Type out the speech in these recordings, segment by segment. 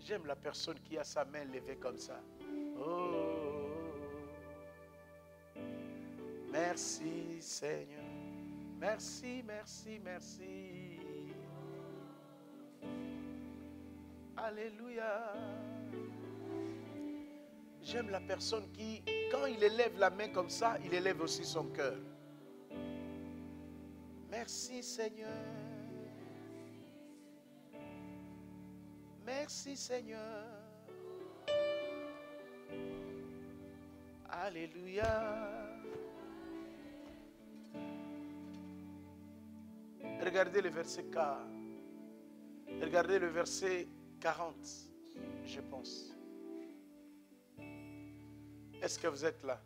J'aime la personne qui a sa main levée comme ça. Oh, merci Seigneur. Merci, merci, merci. Alléluia. J'aime la personne qui, quand il élève la main comme ça, il élève aussi son cœur. Merci Seigneur. Merci Seigneur. Alléluia. Regardez le verset 4. Regardez le verset 40, je pense. Est-ce que vous êtes là?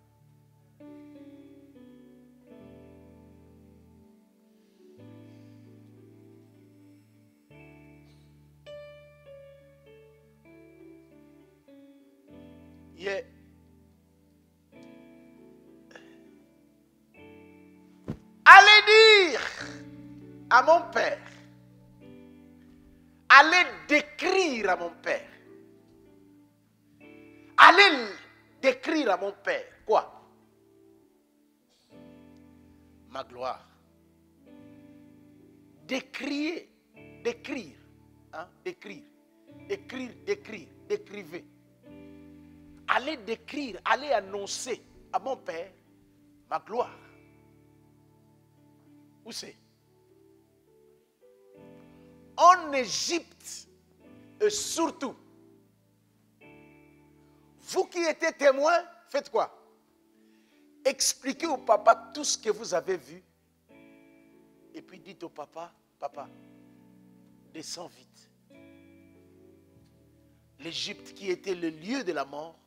Yeah. Allez dire à mon père, allez décrire à mon père, allez décrire à mon père, quoi? Ma gloire. Décrier, décrire, hein? Décrire, écrire, décrire, décrivez. Allez décrire, allez annoncer à mon père ma gloire. Où c'est? En Égypte, et surtout, vous qui étiez témoins, faites quoi? Expliquez au papa tout ce que vous avez vu. Et puis dites au papa, papa, descends vite. L'Égypte qui était le lieu de la mort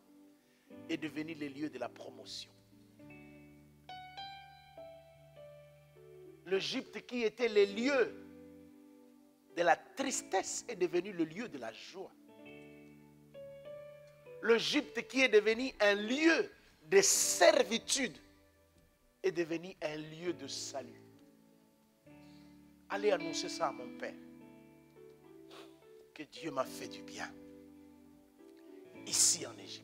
est devenu le lieu de la promotion. L'Égypte qui était le lieu de la tristesse est devenu le lieu de la joie. L'Égypte qui est devenu un lieu de servitude est devenu un lieu de salut. Allez annoncer ça à mon père. Que Dieu m'a fait du bien. Ici en Égypte.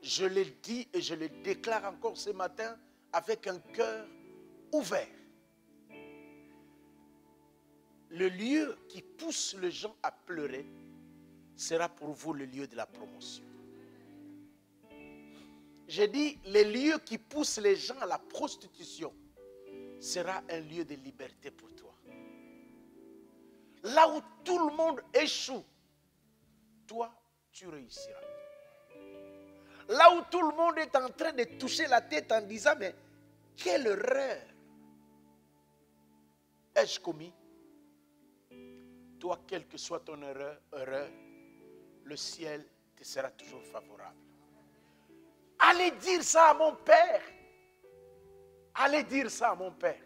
Je le dis et je le déclare encore ce matin avec un cœur ouvert. Le lieu qui pousse les gens à pleurer sera pour vous le lieu de la promotion. J'ai dit, le lieu qui pousse les gens à la prostitution sera un lieu de liberté pour toi. Là où tout le monde échoue, toi, tu réussiras. Là où tout le monde est en train de toucher la tête en disant, mais quelle erreur ai-je commis? Toi, quelle que soit ton erreur, le ciel te sera toujours favorable. Allez dire ça à mon père. Allez dire ça à mon père.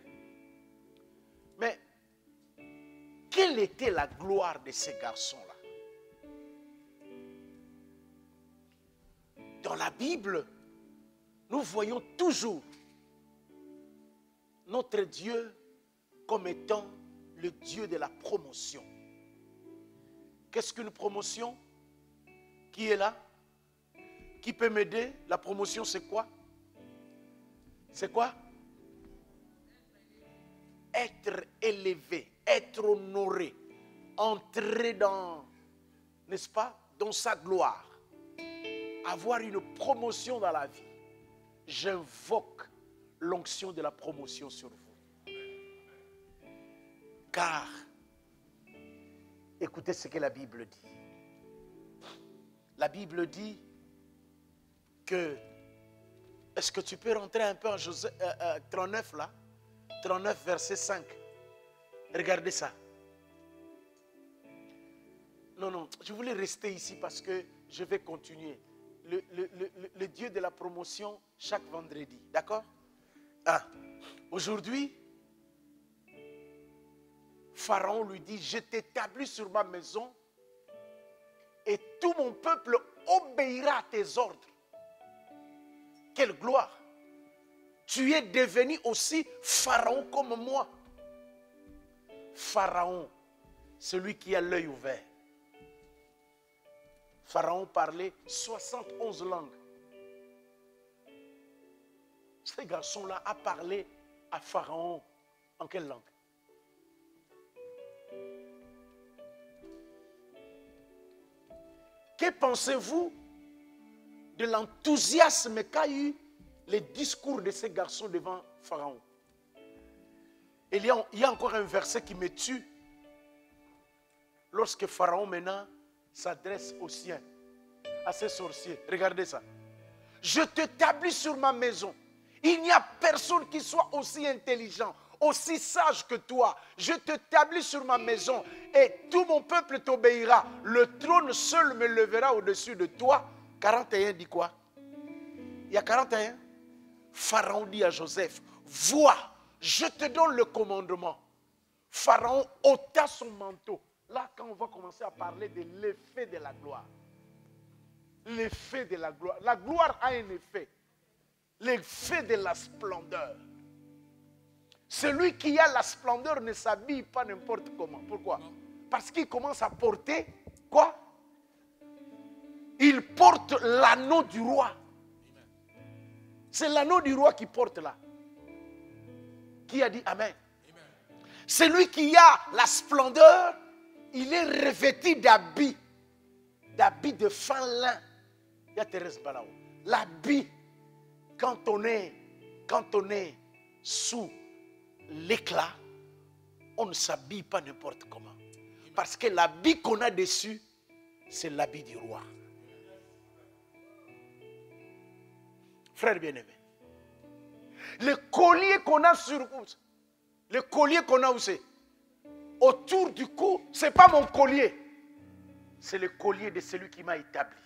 Mais quelle était la gloire de ces garçons-là? Dans la Bible, nous voyons toujours notre Dieu comme étant le Dieu de la promotion. Qu'est-ce qu'une promotion? Qui est là? Qui peut m'aider? La promotion, c'est quoi? C'est quoi? Être élevé, être honoré, entrer dans, n'est-ce pas, dans sa gloire, avoir une promotion dans la vie. J'invoque l'onction de la promotion sur vous. Car, écoutez ce que la Bible dit. La Bible dit que, est-ce que tu peux rentrer un peu en 39 là? 39 verset 5. Regardez ça. Non, je voulais rester ici parce que je vais continuer. Le Dieu de la promotion chaque vendredi. D'accord? Aujourd'hui, Pharaon lui dit, je t'établis sur ma maison et tout mon peuple obéira à tes ordres. Quelle gloire! Tu es devenu aussi Pharaon comme moi. Pharaon, celui qui a l'œil ouvert. Pharaon parlait 71 langues. Ce garçon-là a parlé à Pharaon en quelle langue? Que pensez-vous de l'enthousiasme qu'a eu les discours de ces garçons devant Pharaon? Il y a encore un verset qui me tue. Lorsque Pharaon maintenant s'adresse aux siens, à ses sorciers. Regardez ça. Je t'établis sur ma maison. Il n'y a personne qui soit aussi intelligent, aussi sage que toi. Je t'établis sur ma maison et tout mon peuple t'obéira. Le trône seul me levera au-dessus de toi. 41 dit quoi? Il y a 41. Pharaon dit à Joseph, vois, je te donne le commandement. Pharaon ôta son manteau. Là, quand on va commencer à parler de l'effet de la gloire. L'effet de la gloire. La gloire a un effet. L'effet de la splendeur. Celui qui a la splendeur ne s'habille pas n'importe comment. Pourquoi? Parce qu'il commence à porter quoi? Il porte l'anneau du roi. C'est l'anneau du roi qui porte là. Qui a dit Amen? Celui qui a la splendeur, il est revêtu d'habits de fin lin. Il y a Thérèse Balao. L'habit, quand on est sous l'éclat, on ne s'habille pas n'importe comment. Parce que l'habit qu'on a dessus, c'est l'habit du roi. Frère bien-aimé, le collier qu'on a sur vous, le collier qu'on a aussi, autour du cou, ce n'est pas mon collier. C'est le collier de celui qui m'a établi,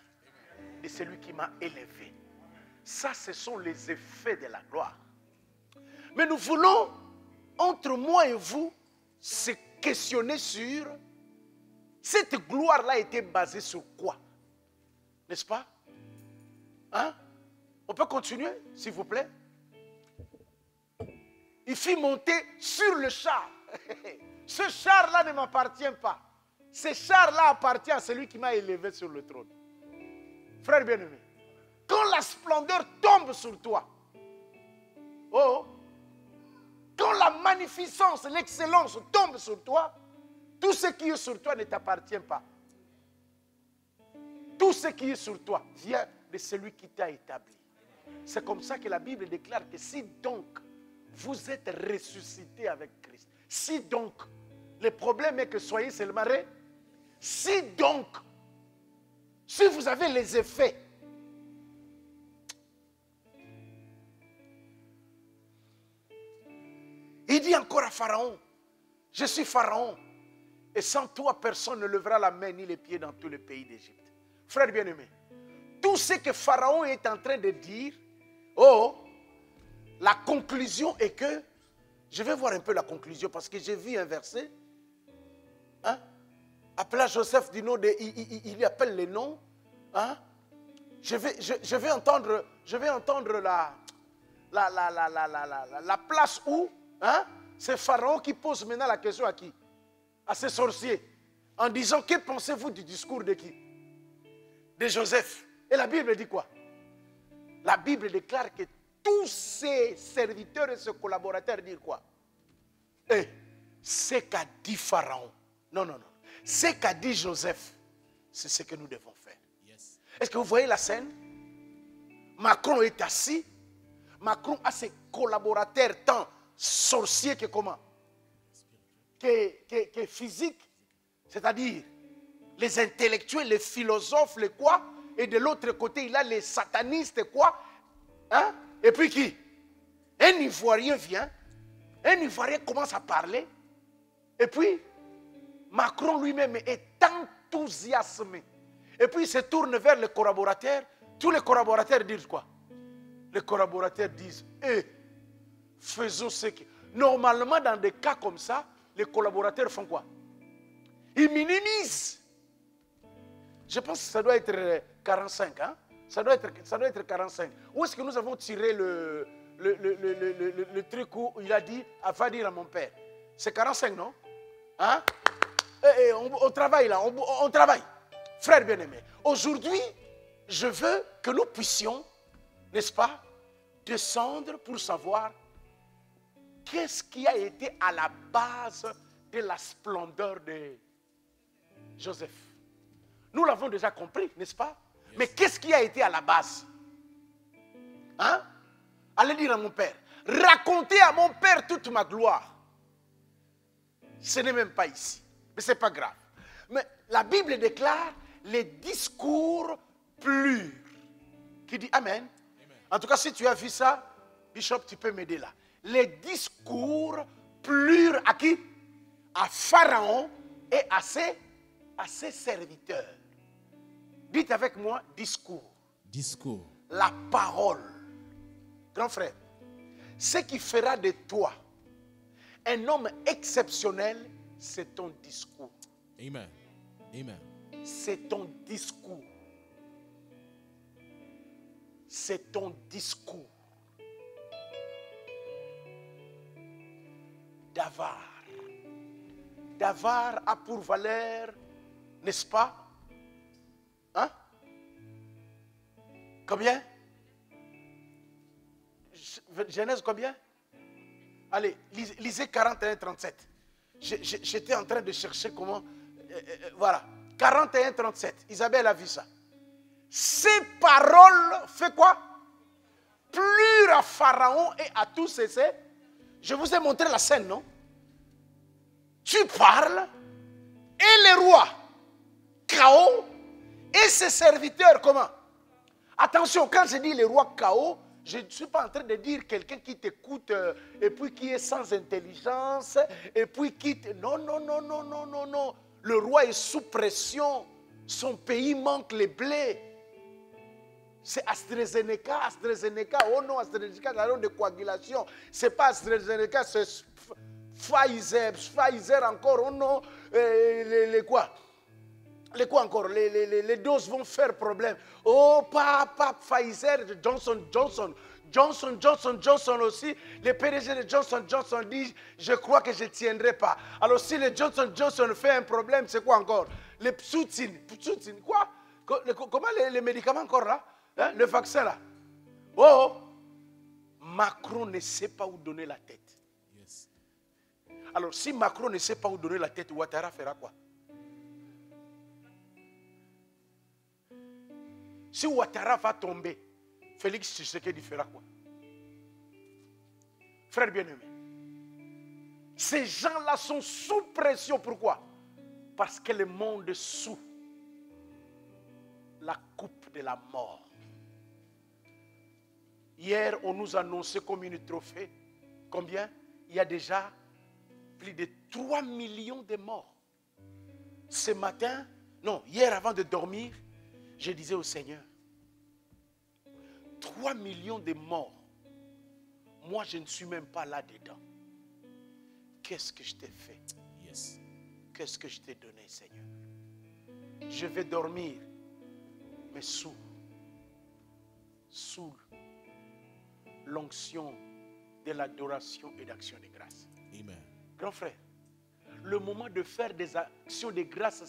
de celui qui m'a élevé. Ça, ce sont les effets de la gloire. Mais nous voulons, entre moi et vous, se questionner sur cette gloire-là était basée sur quoi? N'est-ce pas? Hein? On peut continuer, s'il vous plaît? Il fit monter sur le char. Ce char-là ne m'appartient pas. Ce char-là appartient à celui qui m'a élevé sur le trône. Frère bien-aimé, quand la splendeur tombe sur toi, oh, quand la magnificence, l'excellence tombe sur toi, tout ce qui est sur toi ne t'appartient pas. Tout ce qui est sur toi vient de celui qui t'a établi. C'est comme ça que la Bible déclare que si donc vous êtes ressuscité avec Christ, si donc, le problème est que soyez seulement si donc, si vous avez les effets, il dit encore à Pharaon, je suis Pharaon, et sans toi, personne ne lèvera la main ni les pieds dans tout le pays d'Égypte. Frère bien-aimé, tout ce que Pharaon est en train de dire, oh, la conclusion est que, je vais voir un peu la conclusion parce que j'ai vu un verset, hein, appelant Joseph du nom de, il appelle les noms, hein, je vais entendre la place où, hein, c'est Pharaon qui pose maintenant la question à qui? À ses sorciers, en disant, que pensez-vous du discours de qui? De Joseph. Et la Bible dit quoi? La Bible déclare que tous ses serviteurs et ses collaborateurs disent quoi? Et ce qu'a dit Pharaon, non. Ce qu'a dit Joseph, c'est ce que nous devons faire. Yes. Est-ce que vous voyez la scène? Macron est assis. Macron a ses collaborateurs tant sorciers que comment? Que physiques. C'est-à-dire les intellectuels, les philosophes, les quoi? Et de l'autre côté, il a les satanistes, quoi? Hein? Et puis qui? Un Ivoirien vient. Un Ivoirien commence à parler. Et puis, Macron lui-même est enthousiasmé. Et puis, il se tourne vers les collaborateurs. Tous les collaborateurs disent quoi? Les collaborateurs disent, faisons ce que... Normalement, dans des cas comme ça, les collaborateurs font quoi? Ils minimisent. Je pense que ça doit être 45, hein? Ça doit être 45. Où est-ce que nous avons tiré le truc où il a dit, va dire à mon père? C'est 45, non? Hein? On travaille là, on travaille. Frères bien-aimés, aujourd'hui, je veux que nous puissions, n'est-ce pas, descendre pour savoir qu'est-ce qui a été à la base de la splendeur de Joseph. Nous l'avons déjà compris, n'est-ce pas? Yes. Mais qu'est-ce qui a été à la base? Hein? Allez dire à mon père, racontez à mon père toute ma gloire. Ce n'est même pas ici, mais ce n'est pas grave. Mais la Bible déclare les discours purs. Qui dit Amen. Amen. En tout cas, si tu as vu ça, Bishop, tu peux m'aider là. Les discours plurent à qui? À Pharaon et à ses serviteurs. Dites avec moi, discours. Discours. La parole. Grand frère, ce qui fera de toi un homme exceptionnel, c'est ton discours. Amen. Amen. C'est ton discours. C'est ton discours. Davar. Davar a pour valeur, n'est-ce pas? Hein? Combien? Genèse combien? Allez, lisez 41-37. J'étais en train de chercher comment... voilà, 41-37. Isabelle a vu ça. Ces paroles, fait quoi? Plurent à Pharaon et à tous ses... Je vous ai montré la scène, non? Tu parles et le roi, chaos, et ses serviteurs, comment? Attention, quand je dis le roi chaos, je ne suis pas en train de dire quelqu'un qui t'écoute et puis qui est sans intelligence et puis qui... Non, non, non, non, non, non, non. Le roi est sous pression. Son pays manque les blés. C'est AstraZeneca, AstraZeneca. Oh non, AstraZeneca, la ronde de coagulation. Ce n'est pas AstraZeneca, c'est Pfizer encore. Oh non, les quoi? Les quoi encore? Les doses vont faire problème. Oh, pas Pfizer, Johnson aussi. Le PDG de Johnson dit, je crois que je ne tiendrai pas. Alors si le Johnson fait un problème, c'est quoi encore? Les Psoutine, quoi? Comment les médicaments encore là? Hein? Le vaccin là? Oh, Macron ne sait pas où donner la tête. Yes. Alors si Macron ne sait pas où donner la tête, Ouattara fera quoi? Si Ouattara va tomber, Félix Tshisekedi fera quoi? Frère bien-aimé, ces gens-là sont sous pression. Pourquoi? Parce que le monde est sous la coupe de la mort. Hier, on nous annonçait comme une trophée. Combien? Il y a déjà plus de 3 millions de morts. Ce matin, non, hier avant de dormir, je disais au Seigneur, 3 millions de morts. Moi, je ne suis même pas là-dedans. Qu'est-ce que je t'ai fait? Yes. Qu'est-ce que je t'ai donné, Seigneur? Je vais dormir, mais sous l'onction de l'adoration et d'action de grâce. Amen. Grand frère, le moment de faire des actions de grâce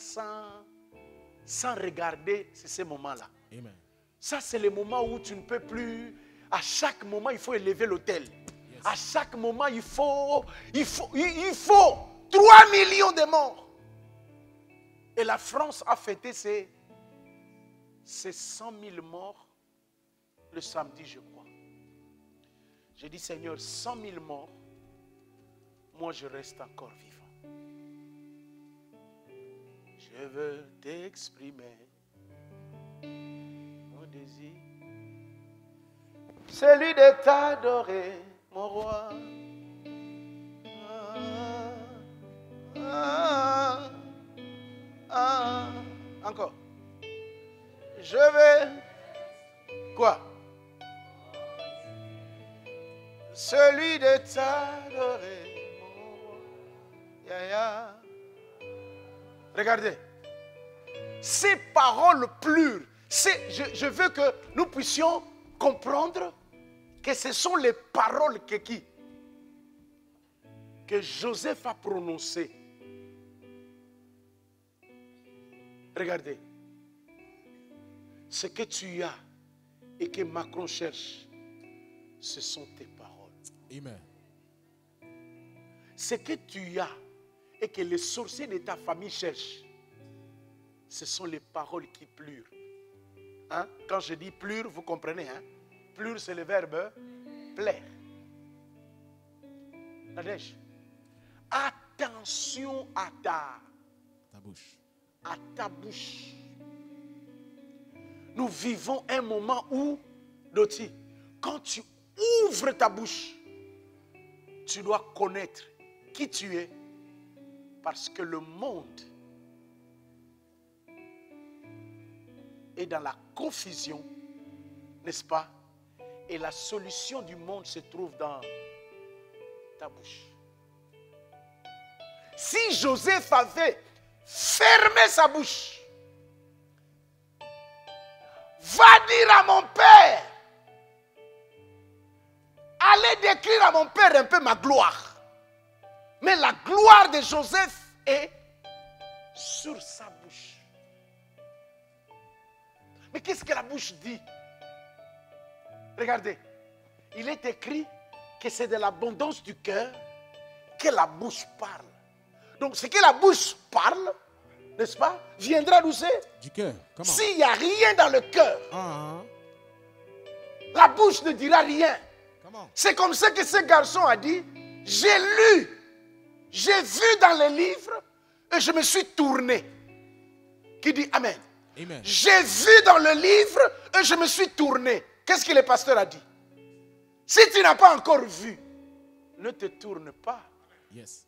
sans regarder, c'est ce moment-là. Amen. Ça, c'est le moment où tu ne peux plus... À chaque moment, il faut élever l'autel. Yes. À chaque moment, il faut 3 millions de morts. Et la France a fêté ses 100 000 morts le samedi, je crois. J'ai dit, Seigneur, 100 000 morts, moi je reste encore vivant. Je veux t'exprimer mon désir, celui de t'adorer, mon roi. Encore. Je vais... Quoi? Celui de t'adorer, mon roi. Ya. Regardez. Ces paroles pures, je veux que nous puissions comprendre que ce sont les paroles que Joseph a prononcées Regardez. Ce que tu as et que Macron cherche, ce sont tes paroles. Amen. Ce que tu as et que les sorciers de ta famille cherchent, ce sont les paroles qui plurent. Hein? Quand je dis plure, vous comprenez. Hein? Plure, c'est le verbe plaire. Nadège, attention à ta bouche. À ta bouche. Nous vivons un moment où, Doti, quand tu ouvres ta bouche, tu dois connaître qui tu es, parce que le monde est dans la confusion, n'est-ce pas? Et la solution du monde se trouve dans ta bouche. Si Joseph avait fermé sa bouche, va dire à mon père, allez décrire à mon père un peu ma gloire. Mais la gloire de Joseph est sur sa bouche. Mais qu'est-ce que la bouche dit? Regardez, il est écrit que c'est de l'abondance du cœur que la bouche parle. Donc ce que la bouche parle, n'est-ce pas, viendra d'où c'est? Du cœur. S'il n'y a rien dans le cœur, la bouche ne dira rien. C'est comme ça que ce garçon a dit, j'ai lu, j'ai vu dans les livres et je me suis tourné. Qui dit Amen? Amen. J'ai vu dans le livre et je me suis tourné. Qu'est-ce que le pasteur a dit? Si tu n'as pas encore vu, ne te tourne pas. Yes.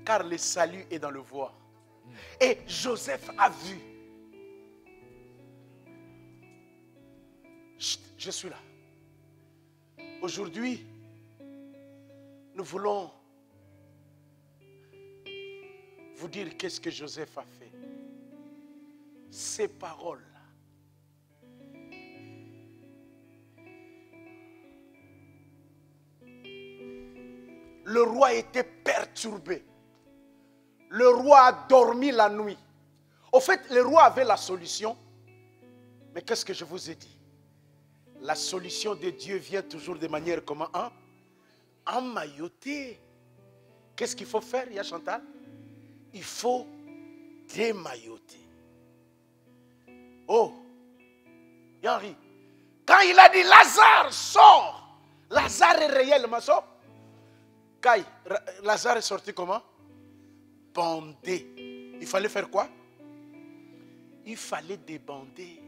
Car le salut est dans le voir. Et Joseph a vu. Je suis là. Aujourd'hui, nous voulons vous dire qu'est-ce que Joseph a fait. Ces paroles. Le roi était perturbé. Le roi a dormi la nuit. Au fait, le roi avait la solution. Mais qu'est-ce que je vous ai dit? La solution de Dieu vient toujours de manière comment? Emmaillotée. Qu'est-ce qu'il faut faire, Y'a Chantal? Il faut démailloter. Oh, Henri, quand il a dit Lazare sort, Lazare est réellement sort. Kai, Lazare est sorti comment? Bandé. Il fallait faire quoi? Il fallait débander.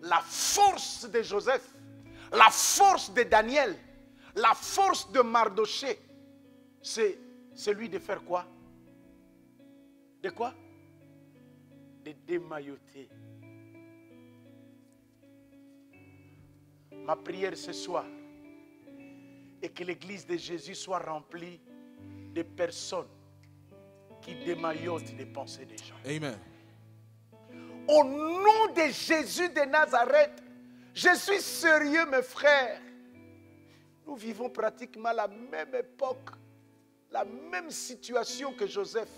La force de Joseph, la force de Daniel, la force de Mardoché, c'est celui de faire quoi? De quoi? De démailloter. Ma prière ce soir est que l'église de Jésus soit remplie de personnes qui démaillotent les pensées des gens. Amen. Au nom de Jésus de Nazareth, je suis sérieux, mes frères. Nous vivons pratiquement la même époque, la même situation que Joseph.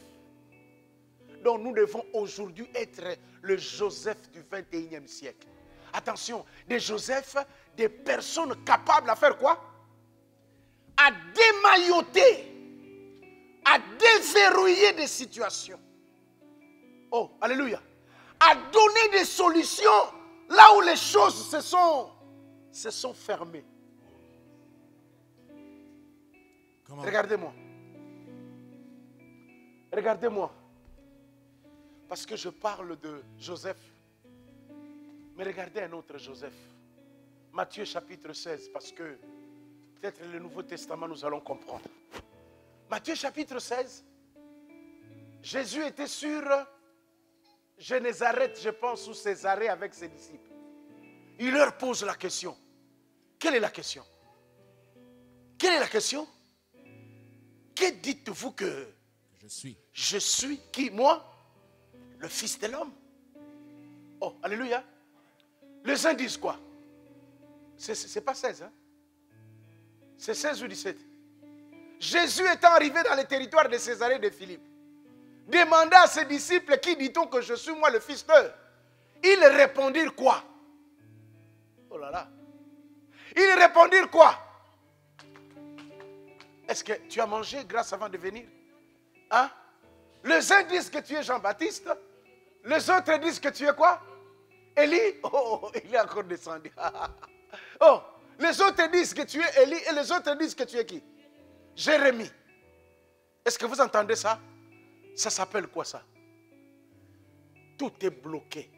Donc nous devons aujourd'hui être le Joseph du 21e siècle. Attention, des Joseph, des personnes capables à faire quoi? À démailloter, à déverrouiller des situations. Oh, alléluia. À donner des solutions là où les choses se sont fermées. Regardez-moi. Regardez-moi. Parce que je parle de Joseph. Mais regardez un autre Joseph. Matthieu chapitre 16, parce que peut-être le Nouveau Testament nous allons comprendre. Matthieu chapitre 16. Jésus était sur Génézareth, je pense, ou Césarée avec ses disciples. Il leur pose la question. Quelle est la question? Quelle est la question? Que dites-vous que je suis? Je suis qui? Moi? Le Fils de l'homme. Oh, alléluia. Les uns disent quoi? C'est pas 16, hein? C'est 16 ou 17. Jésus étant arrivé dans le territoire de Césarée de Philippe, demandez à ses disciples, qui dit-on que je suis moi le fils d'eux? Ils répondirent quoi? Oh là là. Ils répondirent quoi? Est-ce que tu as mangé grâce avant de venir? Hein? Les uns disent que tu es Jean-Baptiste. Les autres disent que tu es quoi? Élie? Oh, il est encore descendu. Oh, les autres disent que tu es Élie et les autres disent que tu es qui? Jérémie. Est-ce que vous entendez ça? Ça s'appelle quoi ça? Tout est bloqué.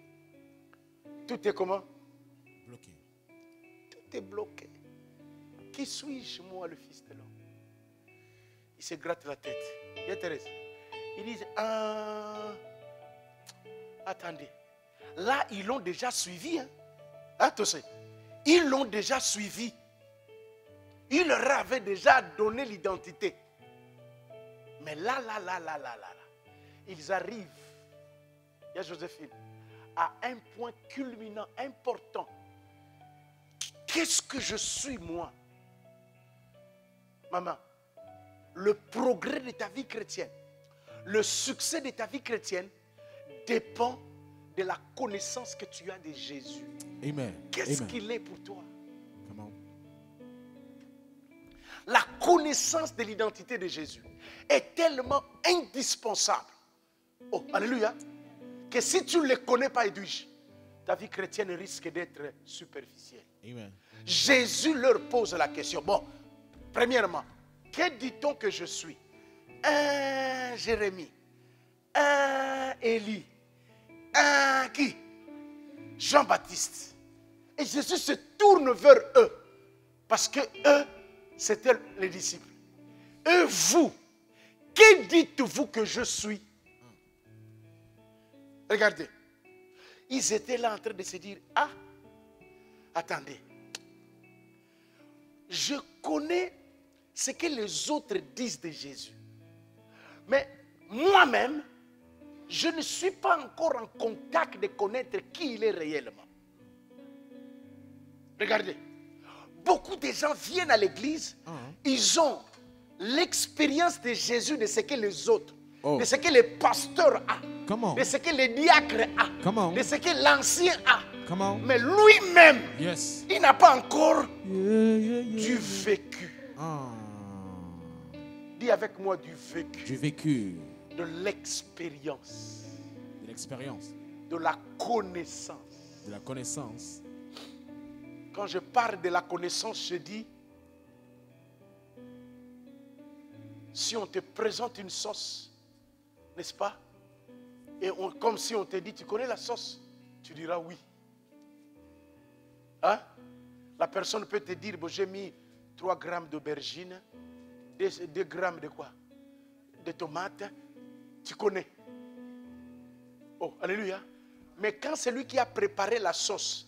Tout est comment? Bloqué. Tout est bloqué. Qui suis-je, moi, le fils de l'homme? Il se gratte la tête. Il y a Thérèse. Ils disent, attendez. Là, ils l'ont déjà suivi. Attention. Ils l'ont déjà suivi. Il leur avait déjà donné l'identité. Mais là, ils arrivent, il y a Joséphine, à un point culminant, important. Qu'est-ce que je suis, moi? Maman, le progrès de ta vie chrétienne, le succès de ta vie chrétienne dépend de la connaissance que tu as de Jésus. Amen. Qu'est-ce qu'il est pour toi? Come on. La connaissance de l'identité de Jésus est tellement indispensable. Oh, alléluia. Que si tu ne le connais pas, Edwige, ta vie chrétienne risque d'être superficielle. Amen. Jésus leur pose la question. Bon, premièrement, que dit-on que je suis? Un Jérémie, un Élie, un qui? Jean-Baptiste. Et Jésus se tourne vers eux. Parce que eux, c'était les disciples. Et vous, que dites-vous que je suis? Regardez. Ils étaient là en train de se dire, ah, attendez. Je connais ce que les autres disent de Jésus. Mais moi-même, je ne suis pas encore en contact de connaître qui il est réellement. Regardez. Beaucoup de gens viennent à l'église, ils ont l'expérience de Jésus, de ce que les autres, de ce que les pasteurs ont, de ce que les diacres ont, de ce que l'ancien a. Mais lui-même, il n'a pas encore du vécu. Dis avec moi du vécu. Du vécu. De l'expérience. De l'expérience. De la connaissance. De la connaissance. Quand je parle de la connaissance, je dis, si on te présente une sauce, n'est-ce pas? Et comme si on te dit, tu connais la sauce? Tu diras oui. Hein? La personne peut te dire, bon, j'ai mis 3 grammes d'aubergine, 2 grammes de quoi? De tomates. Tu connais. Oh, alléluia. Mais quand celui qui a préparé la sauce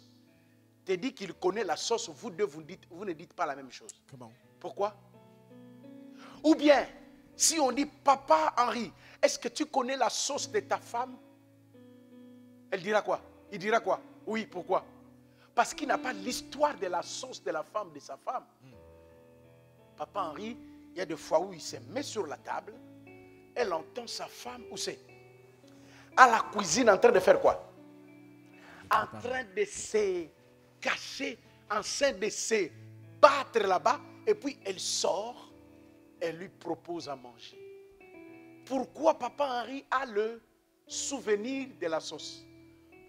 te dit qu'il connaît la sauce, vous deux, vous ne dites pas la même chose. Pourquoi? Ou bien, si on dit, Papa Henri, est-ce que tu connais la sauce de ta femme? Elle dira quoi? Il dira quoi? Oui, pourquoi? Parce qu'il n'a pas l'histoire de la sauce de la femme de sa femme. Papa Henri, il y a des fois où il se met sur la table, elle entend sa femme, où c'est? À la cuisine, en train de faire quoi? En train de se cacher, en train de se battre là-bas, et puis elle sort, elle lui propose à manger. Pourquoi Papa Henri a le souvenir de la sauce?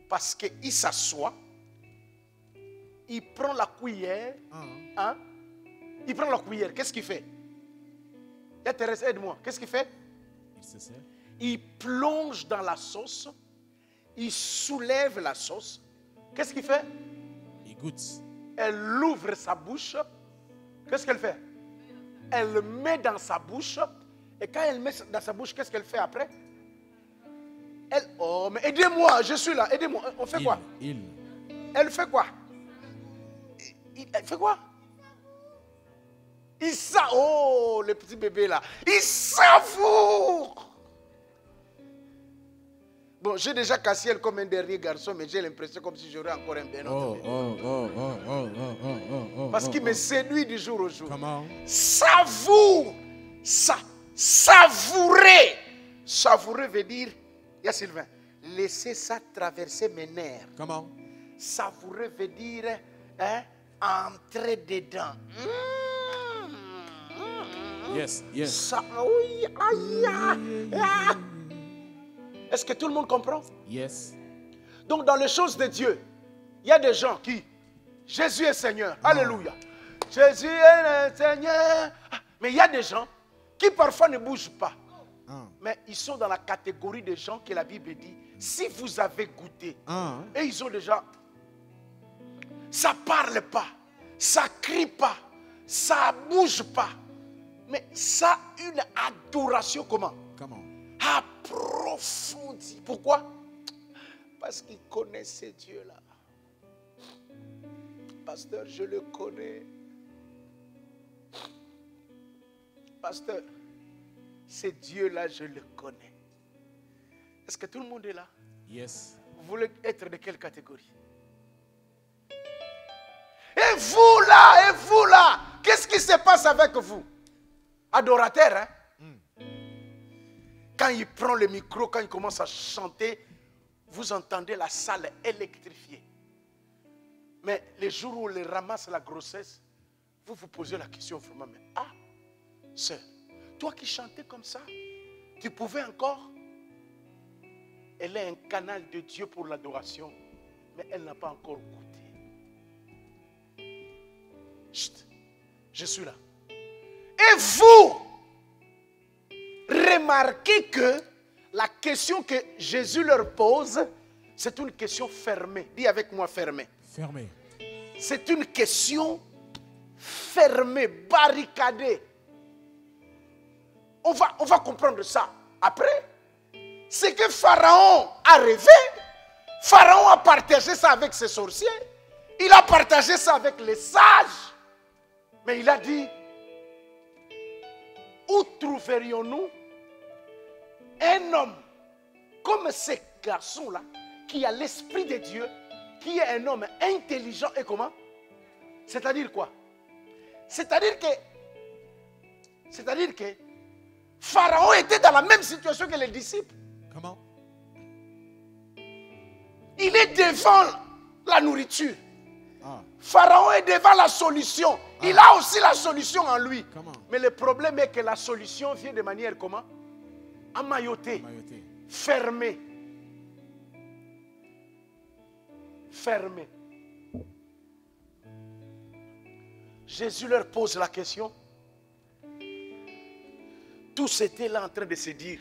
Parce qu'il s'assoit, il prend la cuillère, hein? Il prend la cuillère, qu'est-ce qu'il fait? Thérèse, aide-moi, qu'est-ce qu'il fait? Il plonge dans la sauce, il soulève la sauce, qu'est-ce qu'il fait? Il goûte. Elle ouvre sa bouche, qu'est-ce qu'elle fait? Elle le met dans sa bouche, et quand elle met dans sa bouche, qu'est-ce qu'elle fait après? Elle, oh, mais aidez-moi, je suis là, aidez-moi, on fait quoi? Elle fait quoi? Elle fait quoi? Oh, le petit bébé là, il savoure. Bon, j'ai déjà Cassiel comme un dernier garçon, mais j'ai l'impression comme si j'aurais encore un bien autre. Parce qu'il me séduit du jour au jour. Savoure, savourer Savourer veut dire, il y a Sylvain, laisser ça traverser mes nerfs. Comment? Savourer veut dire entrer dedans. Yes, yes. Ça, oui, aïe, aïe. Est-ce que tout le monde comprend? Yes. Donc dans les choses de Dieu, il y a des gens qui, Jésus est Seigneur, alléluia. Jésus est le Seigneur. Mais il y a des gens qui parfois ne bougent pas. Mais ils sont dans la catégorie des gens que la Bible dit, si vous avez goûté, et ils ont déjà, ça ne parle pas, ça ne crie pas, ça ne bouge pas. Mais ça a une adoration comment? Approfondie. Pourquoi? Parce qu'ils connaissent ce Dieu-là. Pasteur, je le connais. Pasteur, ce Dieu-là, je le connais. Est-ce que tout le monde est là? Yes. Vous voulez être de quelle catégorie? Et vous là, qu'est-ce qui se passe avec vous? Adorateur, hein? Quand il prend le micro, quand il commence à chanter, vous entendez la salle électrifiée. Mais les jours où il ramasse la grossesse, vous vous posez la question vraiment, mais sœur, toi qui chantais comme ça, tu pouvais encore? Elle est un canal de Dieu pour l'adoration, mais elle n'a pas encore goûté. Chut, je suis là. Et vous, remarquez que la question que Jésus leur pose, c'est une question fermée. Dis avec moi fermée. Fermé. C'est une question fermée, barricadée. On va comprendre ça. Après, c'est que Pharaon a rêvé. Pharaon a partagé ça avec ses sorciers. Il a partagé ça avec les sages. Mais il a dit, où trouverions-nous un homme comme ce garçon-là, qui a l'esprit de Dieu, qui est un homme intelligent et comment? C'est-à-dire quoi? C'est-à-dire que Pharaon était dans la même situation que les disciples. Comment? Il est devant la nourriture. Pharaon est devant la solution. Il a aussi la solution en lui. Comment? Mais le problème est que la solution vient de manière comment? Emmaillotée. Fermée. Fermée. Jésus leur pose la question. Tous étaient là en train de se dire,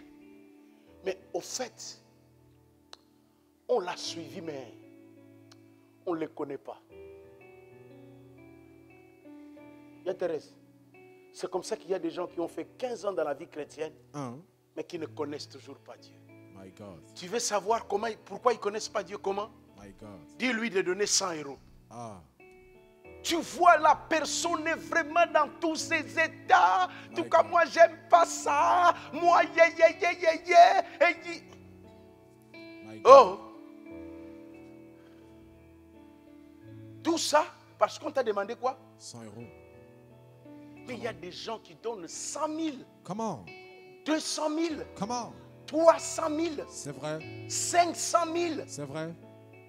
mais au fait, on l'a suivi, mais on ne le connaît pas. Il y a Thérèse. C'est comme ça qu'il y a des gens qui ont fait 15 ans dans la vie chrétienne, mais qui ne connaissent toujours pas Dieu. My God. Tu veux savoir pourquoi ils ne connaissent pas Dieu? Comment? My God. Dis-lui de donner 100 €. Tu vois, la personne est vraiment dans tous ses états. En tout cas, moi, j'aime pas ça. Moi, Oh! Tout ça, parce qu'on t'a demandé quoi? 100 €. Mais il y a des gens qui donnent 100 000. Comment? 200 000. Comment? 300 000. C'est vrai. 500 000. C'est vrai.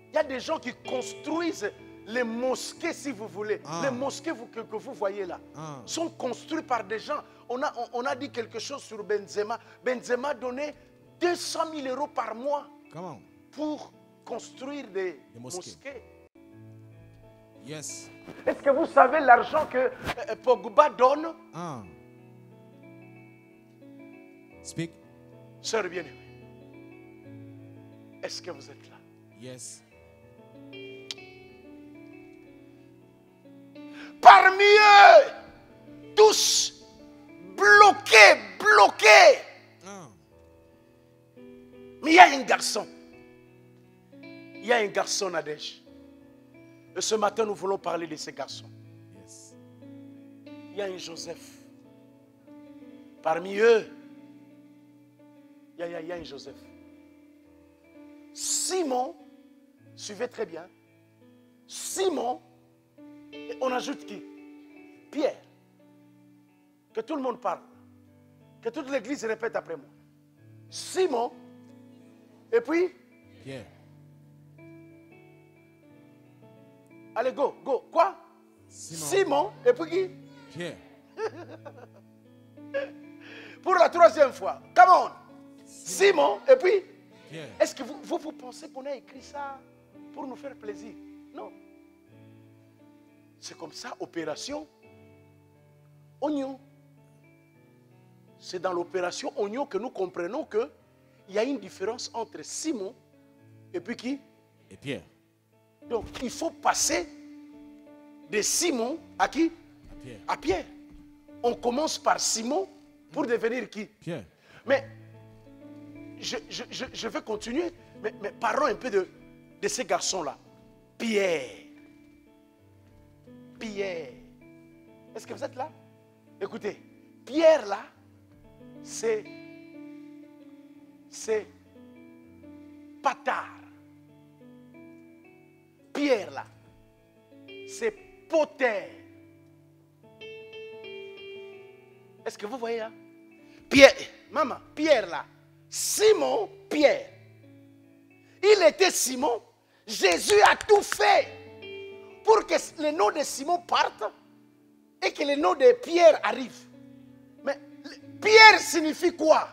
Il y a des gens qui construisent les mosquées, si vous voulez. Les mosquées que vous voyez là sont construites par des gens. On a dit quelque chose sur Benzema. Benzema donnait 200 000 € par mois. Comment? Pour construire des mosquées. Yes. Est-ce que vous savez l'argent que Pogba donne? Speak. Sœur bien-aimée, est-ce que vous êtes là? Yes. Parmi eux, tous bloqués. Mais il y a un garçon. Il y a un garçon, Nadège. Et ce matin, nous voulons parler de ce garçon. Yes. Il y a un Joseph. Parmi eux, il y a un Joseph. Simon, suivez très bien. Simon, et on ajoute qui? Pierre. Que tout le monde parle. Que toute l'église répète après moi. Simon. Et puis, Pierre. allez, go. Quoi? Simon. Et puis qui? Pierre. Pour la troisième fois. Come on. Simon. Et puis, Pierre. est-ce que vous pensez qu'on a écrit ça pour nous faire plaisir? Non. C'est comme ça, opération oignon. C'est dans l'opération oignon que nous comprenons qu'il y a une différence entre Simon et puis qui? Et Pierre. Donc, il faut passer de Simon à qui? À Pierre. À Pierre. On commence par Simon pour devenir qui? Pierre. Mais je vais continuer, mais parlons un peu de ces garçons-là. Pierre. Pierre. Est-ce que vous êtes là? Écoutez, Pierre là, c'est patard. Pierre là, c'est poter. Est-ce que vous voyez là? Pierre, maman, Pierre là, Simon, Pierre. Il était Simon. Jésus a tout fait pour que le nom de Simon parte et que le nom de Pierre arrive. Mais Pierre signifie quoi?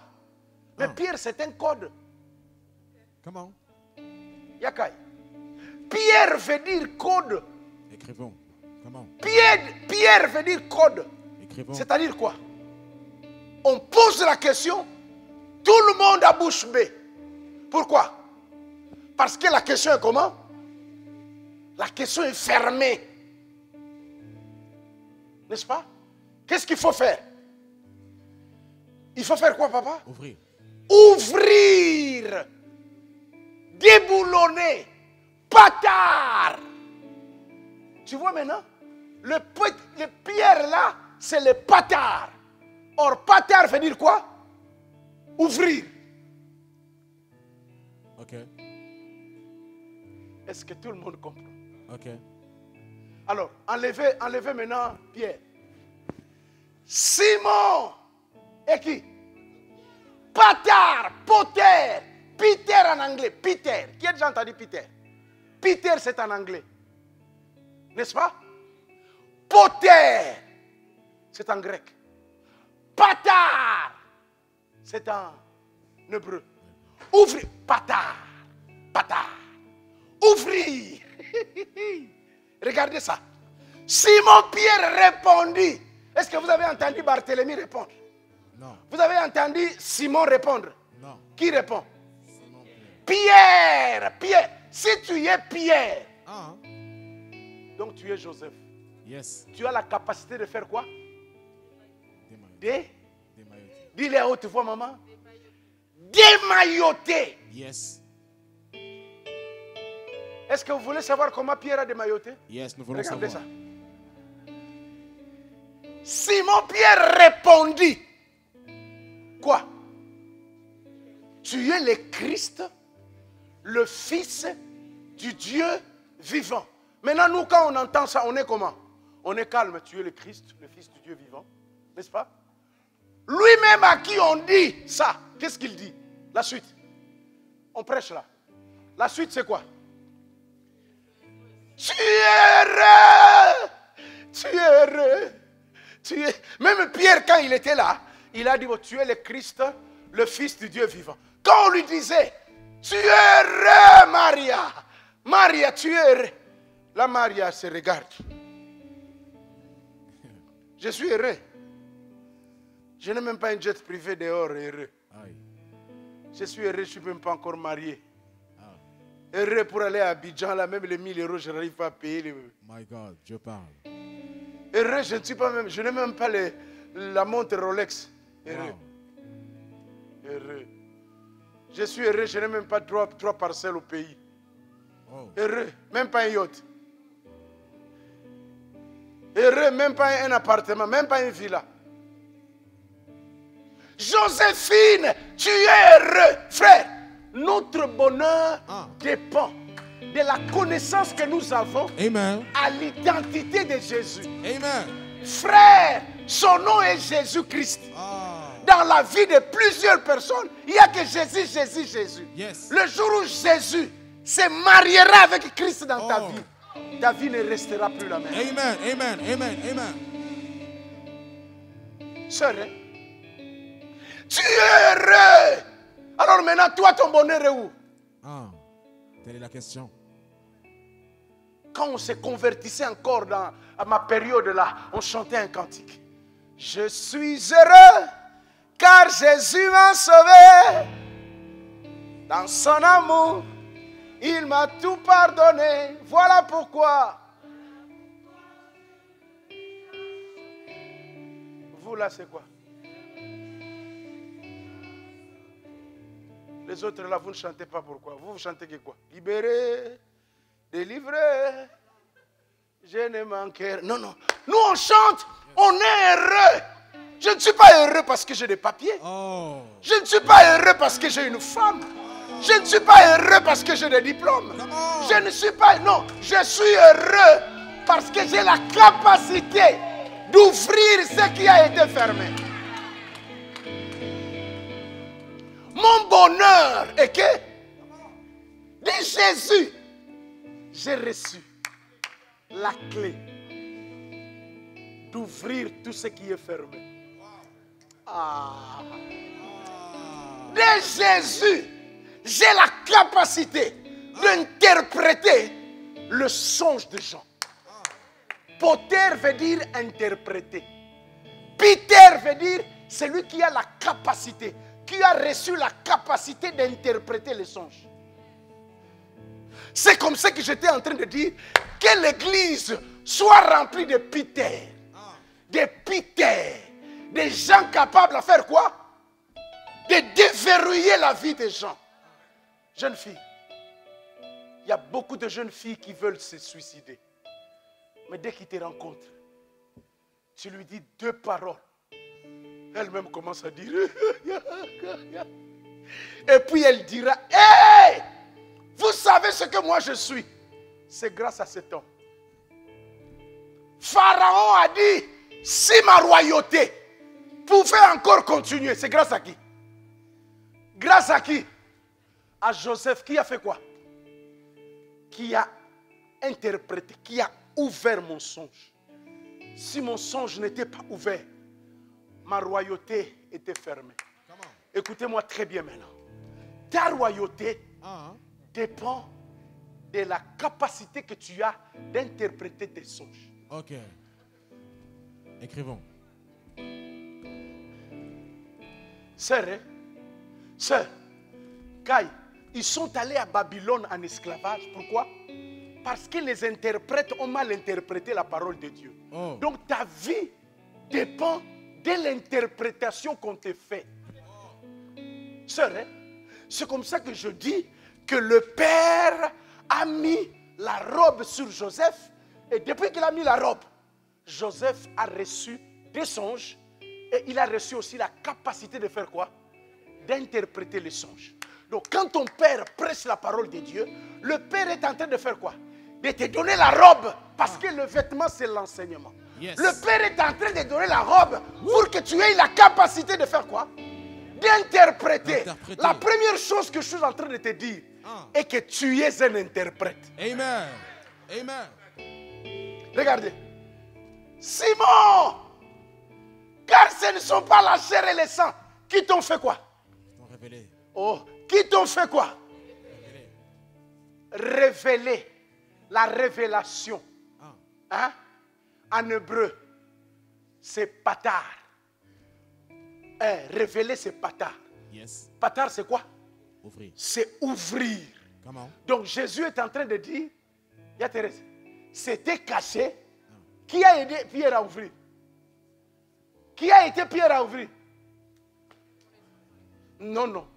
Mais Pierre, c'est un code. Comment? Yakai. Pierre veut dire code. Écrivons. Comment? Pierre veut dire code. Écrivons. C'est-à-dire quoi? On pose la question, tout le monde a bouche bée. Pourquoi? Parce que la question est comment? La question est fermée. N'est-ce pas? Qu'est-ce qu'il faut faire? Il faut faire quoi, papa? Ouvrir. Ouvrir. Déboulonner. Patard. Tu vois maintenant? Le pierre là, c'est le patard. Or, patard veut dire quoi? Ouvrir. Ok. Est-ce que tout le monde comprend? Ok. Alors, enlevez maintenant Pierre. Simon. Et qui? Patard, poter. Peter en anglais. Peter. Qui a déjà entendu Peter? Peter, c'est en anglais. N'est-ce pas? Poter. C'est en grec. Patard. C'est en hébreu. Ouvrir. Patard. Patard. Ouvrir. Regardez ça. Simon Pierre répondit. Est-ce que vous avez entendu Barthélemy répondre? Non. Vous avez entendu Simon répondre? Non. Qui répond? Simon Pierre. Pierre. Si tu es Pierre, Ah. donc tu es Joseph. Yes. Tu as la capacité de faire quoi? Démailloter. Dis-le à haute voix, maman. Démailloter. Yes. Est-ce que vous voulez savoir comment Pierre a démailloté? Yes, nous voulons Regardez savoir. ça. Simon Pierre répondit. Quoi? Tu es le Christ, le Fils du Dieu vivant. Maintenant, nous, quand on entend ça, on est comment? On est calme. Tu es le Christ, le Fils du Dieu vivant. N'est-ce pas? Lui-même à qui on dit ça, qu'est-ce qu'il dit? La suite. On prêche là. La suite, c'est quoi? Tu es heureux. Tu es heureux. Même Pierre, quand il était là, il a dit, oh, tu es le Christ, le Fils du Dieu vivant. Quand on lui disait, tu es heureux, Maria. Maria, tu es heureux. La Maria se regarde. Je suis heureux. Je n'ai même pas un jet privé dehors, heureux. Aïe. Je suis heureux, je ne suis même pas encore marié. Ah. Heureux pour aller à Abidjan, là, même les 1000 euros, je n'arrive pas à payer. My God, je parle. Heureux, je ne suis pas même, je n'ai même pas la montre Rolex. Heureux. Wow. Heureux. Je suis heureux, je n'ai même pas trois parcelles au pays. Oh. Heureux, même pas un yacht. Heureux, même pas un appartement, même pas une villa. Joséphine, tu es heureux. Frère, notre bonheur dépend de la connaissance que nous avons Amen. à l'identité de Jésus. Amen. Frère, son nom est Jésus-Christ. Ah. dans la vie de plusieurs personnes, il n'y a que Jésus, Jésus, Jésus. Yes. Le jour où Jésus se mariera avec Christ dans ta Oh. vie, ta vie ne restera plus la même. Amen. Amen. Amen. Amen. Sœur, hein? Tu es heureux. Alors maintenant, toi, ton bonheur est où? Ah, telle est la question. Quand on se convertissait encore à ma période là, on chantait un cantique. Je suis heureux car Jésus m'a sauvé. Dans son amour, il m'a tout pardonné. Voilà pourquoi. Vous là, c'est quoi? Les autres là, vous ne chantez pas pourquoi. Vous chantez que quoi? Libéré, délivré, je ne manquerai. Non, non. Nous on chante, on est heureux. Je ne suis pas heureux parce que j'ai des papiers. Oh. Je ne suis pas heureux parce que j'ai une femme. Je ne suis pas heureux parce que j'ai des diplômes. Come on. Je ne suis pas... Non, je suis heureux parce que j'ai la capacité d'ouvrir ce qui a été fermé. Mon bonheur est que de Jésus, j'ai reçu la clé d'ouvrir tout ce qui est fermé. Ah. De Jésus, j'ai la capacité d'interpréter le songe de Jean. Poter veut dire interpréter. Peter veut dire celui qui a la capacité, qui a reçu la capacité d'interpréter les songes. C'est comme ça que j'étais en train de dire que l'église soit remplie de Peter. Des Peter. Des gens capables de faire quoi? De déverrouiller la vie des gens. Jeunes filles. Il y a beaucoup de jeunes filles qui veulent se suicider. Mais dès qu'ils te rencontrent, tu lui dis 2 paroles. Elle-même commence à dire. Et puis elle dira, hey! Vous savez ce que moi je suis? C'est grâce à cet homme. Pharaon a dit, si ma royauté pouvait encore continuer, c'est grâce à qui? Grâce à qui? À Joseph. Qui a fait quoi? Qui a interprété, qui a ouvert mon songe. Si mon songe n'était pas ouvert, ma royauté était fermée. Écoutez-moi très bien maintenant. Ta royauté dépend de la capacité que tu as d'interpréter tes songes. Ok. Écrivons. Sœur, hein? Sœur, Kai, ils sont allés à Babylone en esclavage. Pourquoi? Parce que les interprètes ont mal interprété la parole de Dieu. Oh. Donc ta vie dépend de l'interprétation qu'on te fait. Sœur, hein? C'est comme ça que je dis que le Père a mis la robe sur Joseph. Et depuis qu'il a mis la robe, Joseph a reçu des songes. Et il a reçu aussi la capacité de faire quoi? D'interpréter les songes. Donc quand ton Père prêche la parole de Dieu, le Père est en train de faire quoi? De te donner la robe. Parce que le vêtement, c'est l'enseignement. Yes. Le Père est en train de donner la robe pour que tu aies la capacité de faire quoi? D'interpréter. La première chose que je suis en train de te dire est que tu es un interprète. Amen. Amen. Regardez. Simon, car ce ne sont pas la chair et le sang qui t'ont fait quoi? T'ont révélé. Oh, qui t'ont fait quoi? Révélé. Révéler. La révélation. Hein? En hébreu, c'est patar. Révéler, c'est patar. Yes. Patar, c'est quoi? Ouvrir. C'est ouvrir. Comment? Donc Jésus est en train de dire, il y a Thérèse, c'était caché. Qui a aidé Pierre à ouvrir? Qui a été Pierre à ouvrir? Non, non.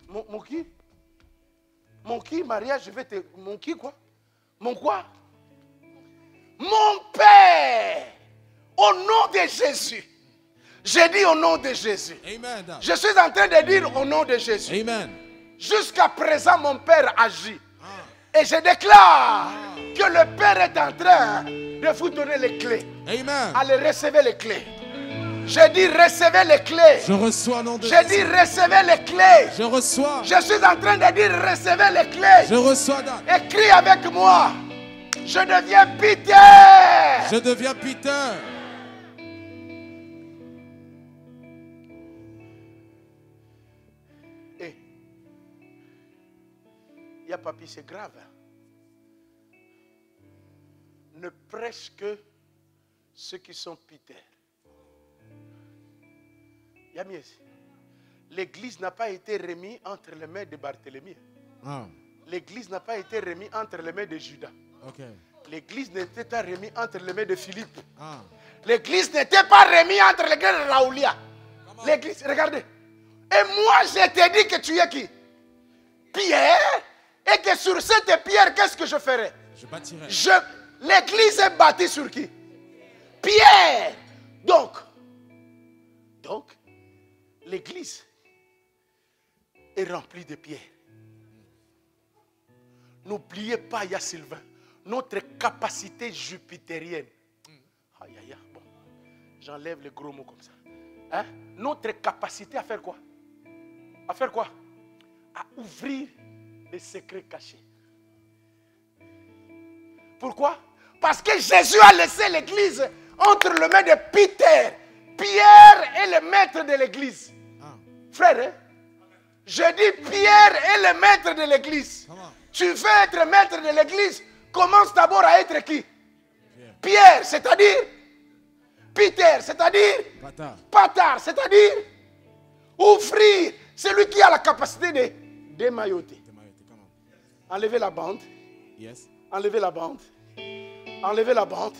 Mon qui? Mon qui, Maria, je vais te... Mon qui, quoi? Mon quoi? Mon Père, au nom de Jésus. J'ai dit au nom de Jésus. Amen. Je suis en train de dire au nom de Jésus. Amen. Jusqu'à présent, mon Père agit. Et je déclare que le Père est en train de vous donner les clés. Amen. Allez, recevez les clés. J'ai dit recevez les clés. Je reçois au nom de J'ai dit Jésus. recevez les clés. Je reçois. Je suis en train de dire recevez les clés. Je reçois Dan. Écris avec moi. Je deviens Peter. Je deviens Peter. Et il y a papi, c'est grave. Ne prêche que ceux qui sont Peter. Yamies, l'église n'a pas été remise entre les mains de Barthélemy. Ah, L'église n'a pas été remise entre les mains de Judas. ok. L'église n'était pas remise entre les mains de Philippe. Ah, L'église n'était pas remise entre les mains de Raoulia. L'église, regardez. Et moi, je t'ai dit que tu es qui? Pierre. Et que sur cette pierre, qu'est-ce que je ferai? je bâtirai. L'église est bâtie sur qui? Pierre. Donc, l'église est remplie de pierres. N'oubliez pas, il y a Sylvain, notre capacité jupitérienne. Aïe, aïe, aïe. Bon, j'enlève les gros mots comme ça. Hein? Notre capacité à faire quoi? À faire quoi? À ouvrir les secrets cachés. Pourquoi? Parce que Jésus a laissé l'église entre les mains de Peter. Pierre est le maître de l'église. Ah, Frère, hein? Je dis Pierre est le maître de l'église. comment? Tu veux être maître de l'église, commence d'abord à être qui? Pierre. Pierre, c'est-à-dire Peter, c'est-à-dire Bâtard. Patard, c'est-à-dire ouvrir. Celui qui a la capacité de démailloter. Démailloté, comment? Enlever la bande, Yes. enlever la bande, enlever la bande,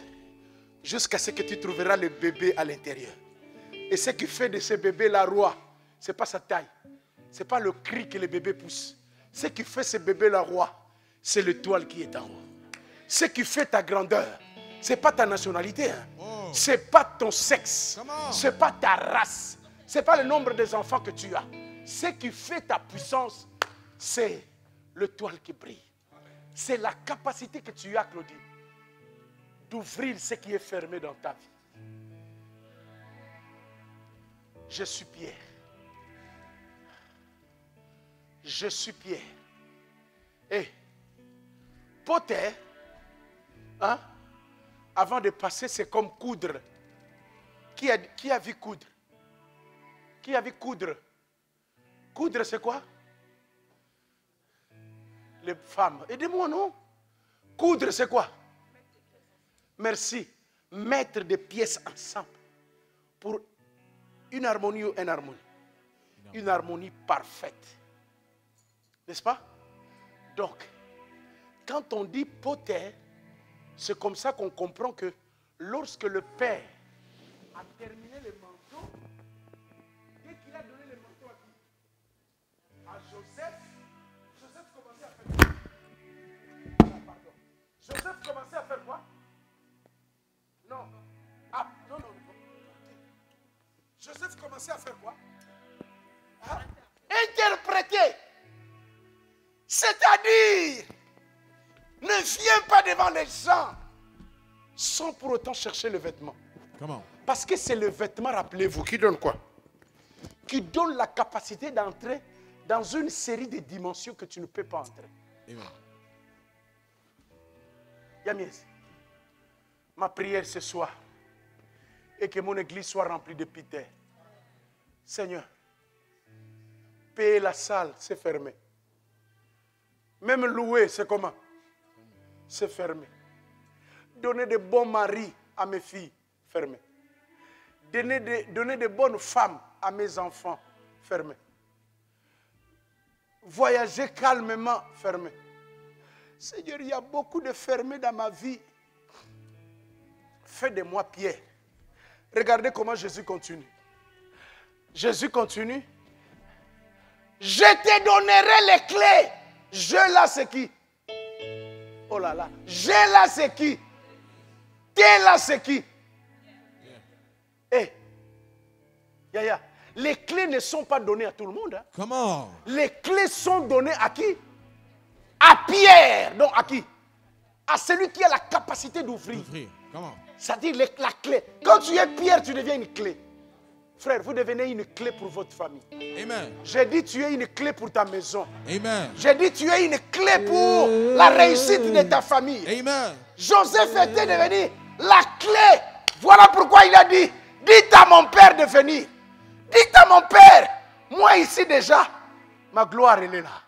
jusqu'à ce que tu trouveras le bébé à l'intérieur. Et ce qui fait de ce bébé la roi, ce n'est pas sa taille, ce n'est pas le cri que le bébé pousse. Ce qui fait ce bébé la roi, c'est l'étoile qui est en haut. Ce qui fait ta grandeur, ce n'est pas ta nationalité, hein. Oh. Ce n'est pas ton sexe, Comment? ce n'est pas ta race, ce n'est pas le nombre des enfants que tu as. Ce qui fait ta puissance, c'est l'étoile qui brille. C'est la capacité que tu as, Claudie, d'ouvrir ce qui est fermé dans ta vie. Je suis Pierre. Je suis Pierre. Et Potter, hein, avant de passer, c'est comme coudre. Qui a vu coudre? Qui a vu coudre? Coudre, c'est quoi? Les femmes. Aidez-moi, non? Coudre, c'est quoi? Merci. Mettre des pièces ensemble pour une harmonie ou une harmonie. Une harmonie parfaite. N'est-ce pas? Donc, quand on dit Potter, c'est comme ça qu'on comprend que lorsque le Père a terminé le manteau, dès qu'il a donné le manteau à qui? À Joseph. Joseph commençait à faire quoi? Ah, pardon. Joseph commençait à faire quoi? Non. Ah, non, non, non. Joseph commençait à faire quoi? Hein? Interpréter. C'est-à-dire, ne viens pas devant les gens sans pour autant chercher le vêtement. Comment? Parce que c'est le vêtement, rappelez-vous, qui donne quoi? Qui donne la capacité d'entrer dans une série de dimensions que tu ne peux pas entrer. Amen. Yamies, ma prière ce soir est que mon église soit remplie de Peter. Seigneur, payer la salle, c'est fermé. Même louer, c'est comment? C'est fermé. Donner de bons maris à mes filles, fermé. Donner de bonnes femmes à mes enfants, fermé. Voyager calmement, fermé. Seigneur, il y a beaucoup de fermés dans ma vie. Fais de moi Pierre. Regardez comment Jésus continue. Jésus continue. Je te donnerai les clés. Je là c'est qui? Oh là là. Je là c'est qui? T'es là c'est qui? Eh, Yaya, les clés ne sont pas données à tout le monde. Hein. Comment? Les clés sont données à qui? À Pierre. Donc à qui? À celui qui a la capacité d'ouvrir. Ouvrir. Comment? C'est-à-dire la clé. Quand tu es Pierre, tu deviens une clé. Frère, vous devenez une clé pour votre famille. Amen. J'ai dit, tu es une clé pour ta maison. Amen. J'ai dit, tu es une clé pour la réussite de ta famille. Amen. Joseph était devenu la clé. Voilà pourquoi il a dit, dites à mon père de venir. Dites à mon père, moi ici déjà, ma gloire elle est là.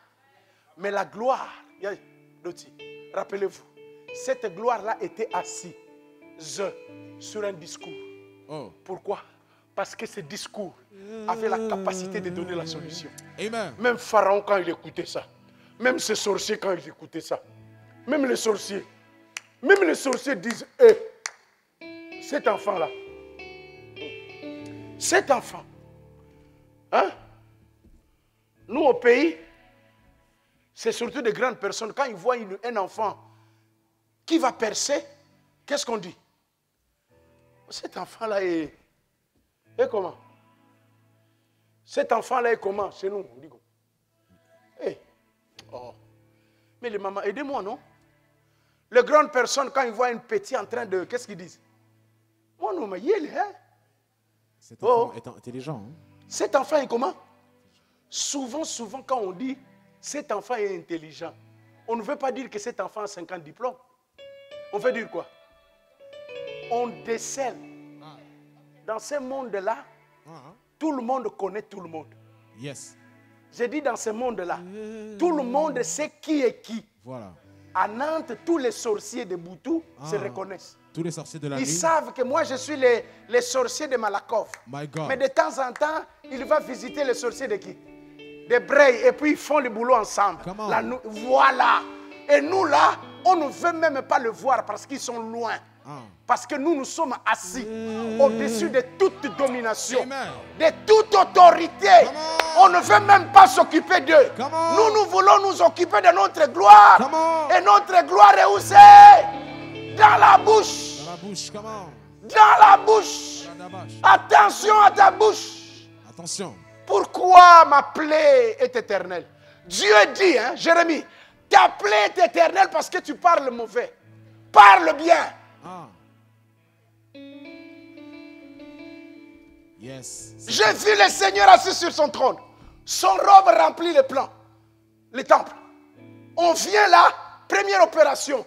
Mais la gloire, rappelez-vous, cette gloire-là était assise sur un discours. Oh. Pourquoi? Parce que ce discours avait la capacité de donner la solution. Amen. Même Pharaon quand il écoutait ça, même ces sorciers quand ils écoutaient ça, même les sorciers disent, cet enfant-là, cet enfant, hein? Nous au pays, c'est surtout des grandes personnes, quand ils voient un enfant qui va percer, qu'est-ce qu'on dit? Cet enfant-là est comment? Cet enfant-là est comment chez nous? On dit quoi? Mais les mamans, aidez-moi, non? Les grandes personnes, quand ils voient un petit en train de... Qu'est-ce qu'ils disent? Moi, non, mais il est, hein? Cet enfant est intelligent. Hein? Cet enfant est comment? Souvent, quand on dit cet enfant est intelligent, on ne veut pas dire que cet enfant a 50 diplômes. On veut dire quoi? On décèle. Dans ce monde-là, tout le monde connaît tout le monde. Yes. J'ai dit dans ce monde-là, tout le monde sait qui est qui. Voilà. À Nantes, tous les sorciers de Boutou se reconnaissent. Tous les sorciers de la Ils ville. savent que moi, je suis les sorciers de Malakoff. My God. Mais de temps en temps, il va visiter les sorciers de qui? Des Breil. Et puis, ils font le boulot ensemble. Voilà. Et nous, là, on ne veut même pas le voir parce qu'ils sont loin. Parce que nous sommes assis au-dessus de toute domination, de toute autorité. On ne veut même pas s'occuper d'eux. Nous voulons nous occuper de notre gloire. Et notre gloire est où c'est? Dans la bouche. Dans la bouche, comment? Dans la bouche. Attention à ta bouche. Attention. Pourquoi ma plaie est éternelle? Dieu dit, hein, Jérémie, ta plaie est éternelle parce que tu parles mauvais. Parle bien. Yes. J'ai vu le Seigneur assis sur son trône. Son robe remplit les plans, les temples. On vient là, première opération.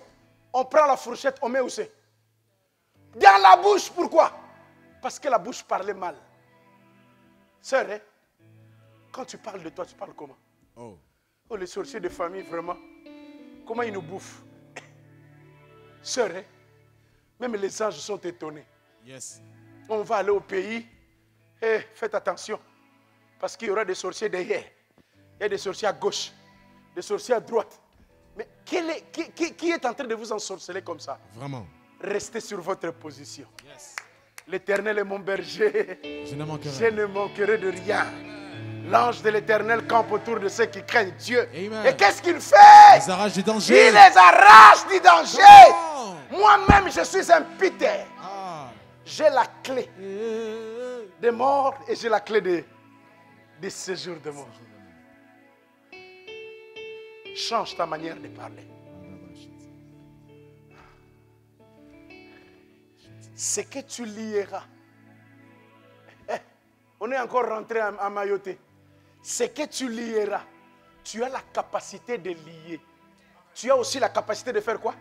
On prend la fourchette, on met où c'est? Dans la bouche, pourquoi? Parce que la bouche parlait mal. Sœur, hein? Quand tu parles de toi, tu parles comment? Oh, les sorciers de famille, vraiment. Comment ils nous bouffent? Sœur, hein? Même les anges sont étonnés. Yes. On va aller au pays. Faites attention. Parce qu'il y aura des sorciers derrière. Il y a des sorciers à gauche. Des sorciers à droite. Mais qui est en train de vous ensorceler comme ça? Vraiment. Restez sur votre position. Yes. L'Éternel est mon berger. Je ne manquerai. Je ne manquerai de rien. L'ange de l'Éternel campe autour de ceux qui craignent Dieu. Amen. Et qu'est-ce qu'il fait? Il les arrache du danger. Il les arrache du danger. Moi-même, je suis un Peter. J'ai la clé des morts et j'ai la clé des séjours de mort. Change ta manière de parler. Ce que tu lieras. On est encore rentré à Mayotte. Ce que tu lieras, tu as la capacité de lier. Tu as aussi la capacité de faire quoi?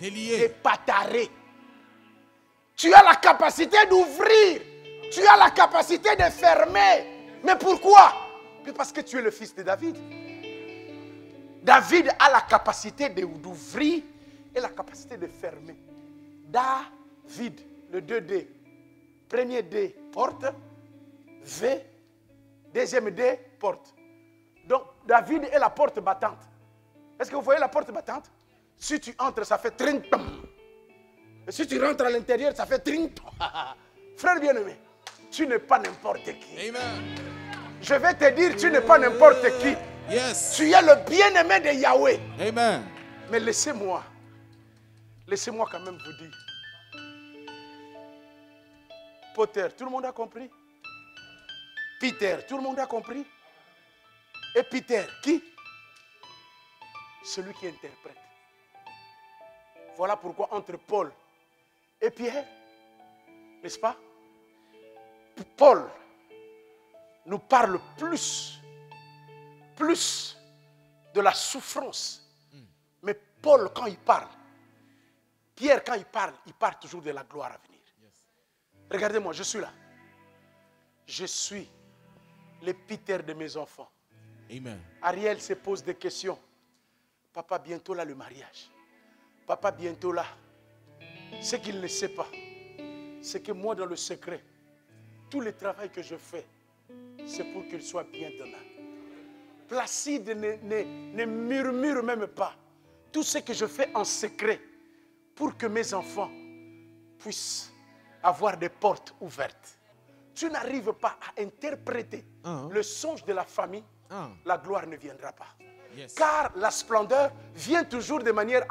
De lier. De patarer. Tu as la capacité d'ouvrir. Tu as la capacité de fermer. Mais pourquoi? Parce que tu es le fils de David. David a la capacité d'ouvrir et la capacité de fermer. David, le 2D. Premier D, porte. V, deuxième D, porte. Donc, David est la porte battante. Est-ce que vous voyez la porte battante? Si tu entres, ça fait trintom. Et si tu rentres à l'intérieur, ça fait trintom. Frère bien-aimé, tu n'es pas n'importe qui. Amen. Je vais te dire, tu n'es pas n'importe qui. Yes. Tu es le bien-aimé de Yahweh. Amen. Mais laissez-moi quand même vous dire. Potter, tout le monde a compris? Peter, tout le monde a compris? Et Peter, qui? Celui qui interprète. Voilà pourquoi entre Paul et Pierre, n'est-ce pas? Paul nous parle plus de la souffrance. Mais Paul, quand il parle, Pierre, quand il parle toujours de la gloire à venir. Regardez-moi, je suis là. Je suis l'épithète de mes enfants. Amen. Ariel se pose des questions. Papa, bientôt là, le mariage. Papa, bientôt là. Ce qu'il ne sait pas, c'est que moi, dans le secret, tout le travail que je fais, c'est pour qu'il soit bien demain. Placide ne murmure même pas. Tout ce que je fais en secret, pour que mes enfants puissent avoir des portes ouvertes. Tu n'arrives pas à interpréter le songe de la famille, la gloire ne viendra pas. Yes. Car la splendeur vient toujours de manière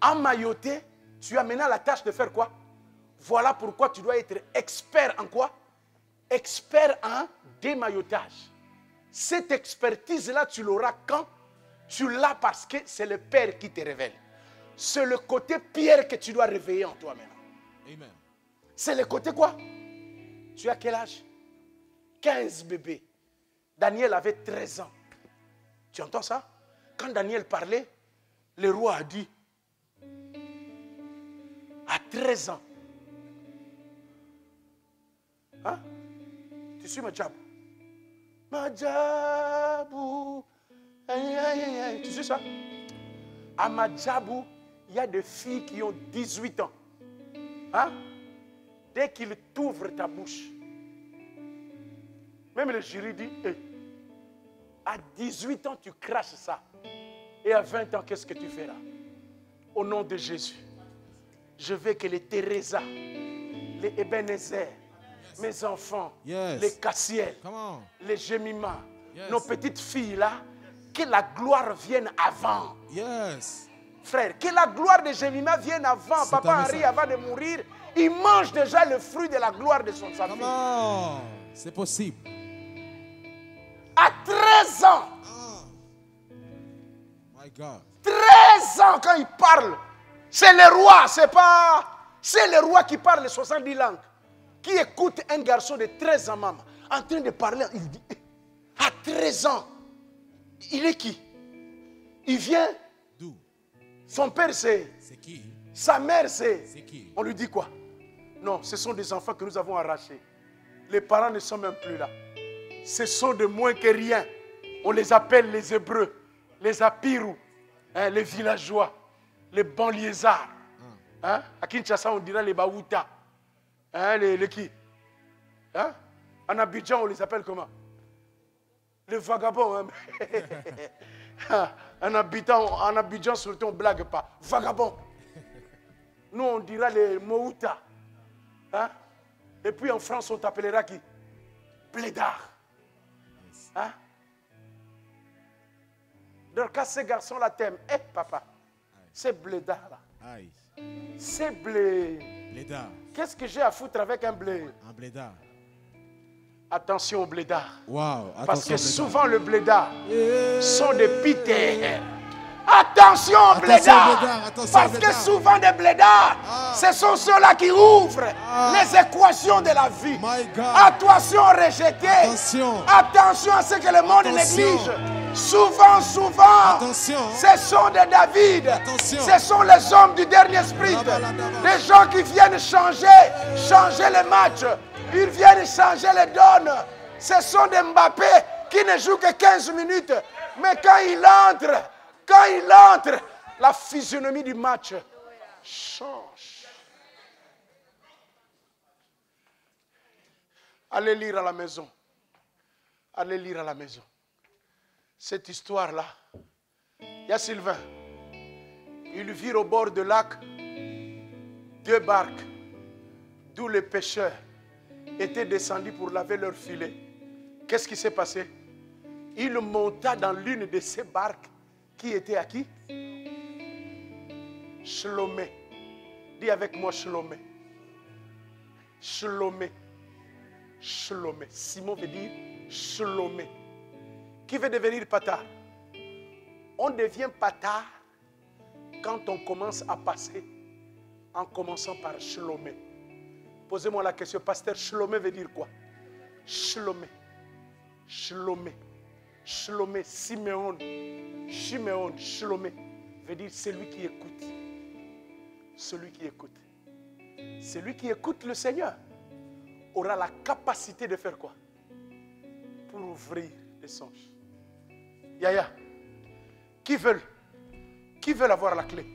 emmaillotée. Tu as maintenant la tâche de faire quoi? Voilà pourquoi tu dois être expert en quoi? Expert en démaillotage. Cette expertise-là, tu l'auras quand? Tu l'as parce que c'est le Père qui te révèle. C'est le côté Pierre que tu dois réveiller en toi maintenant. Amen. C'est le côté quoi? Tu as quel âge? 15 bébés. Daniel avait 13 ans. Tu entends ça? Quand Daniel parlait, le roi a dit, à 13 ans. Hein? Tu suis Madjabou? Madjabou. Tu sais ça? À Madjabou, il y a des filles qui ont 18 ans. Hein? Dès qu'il t'ouvre ta bouche, même le jury dit, hey, à 18 ans, tu craches ça. Et à 20 ans, qu'est-ce que tu feras? Au nom de Jésus, je veux que les Teresa, les Ebenezer, mes enfants, les Cassiel, les Jemima, nos petites filles là, que la gloire vienne avant. Yes. Frère, que la gloire de Jemima vienne avant. Papa Henri, avant de mourir, il mange déjà le fruit de la gloire de sa fille. C'est possible. À 13 ans. My God. 13 ans quand il parle. C'est le roi, c'est pas... C'est le roi qui parle 70 langues. Qui écoute un garçon de 13 ans, maman, en train de parler, il dit, à 13 ans, il est qui? Il vient. D'où? Son père, c'est qui? Sa mère, c'est qui? On lui dit quoi? Non, ce sont des enfants que nous avons arrachés. Les parents ne sont même plus là. Ce sont de moins que rien. On les appelle les Hébreux, les Apirous, hein, les villageois, les banlieusards. Hein? À Kinshasa, on dirait les Baouta. Hein, les qui? Hein? En Abidjan, on les appelle comment? Les vagabonds. Hein? En Abidjan, surtout, on ne blague pas. Vagabonds. Nous, on dira les Mouta. Hein? Et puis en France, on t'appellera qui? Blédard. Hein? Donc, quand ces garçons-là t'aiment, hé papa, c'est Blédard là. C'est Blédard. Qu'est-ce que j'ai à foutre avec un blé? Un blédard. Attention au blédard. Wow, parce que souvent le blédard sont des piters. Attention au blédard. Parce que souvent des blédards, ce sont ceux-là qui ouvrent les équations de la vie. Attention rejeté. Attention à ce que le monde néglige. Souvent, ce sont des David. Ce sont les hommes du dernier sprint. Des gens qui viennent changer le match. Ils viennent changer les donnes. Ce sont des Mbappé qui ne jouent que 15 minutes. Mais quand il entre, la physionomie du match change. Allez lire à la maison. Allez lire à la maison. Cette histoire-là, il y a Sylvain. Il vit au bord du lac 2 barques, d'où les pêcheurs étaient descendus pour laver leurs filets. Qu'est-ce qui s'est passé? Il monta dans l'une de ces barques qui était à qui? Shlomé. Dis avec moi Shlomé. Shlomé. Shlomé. Simon veut dire Shlomé. Qui veut devenir patard? On devient patard quand on commence à passer en commençant par Shlomé. Posez-moi la question, pasteur, Shlomé veut dire quoi? Shlomé. Shlomé. Shlomé, Siméon. Shiméon, Shlomé. Veut dire celui qui écoute. Celui qui écoute. Celui qui écoute le Seigneur aura la capacité de faire quoi? Pour ouvrir les songes. Yaya, qui veulent avoir la clé?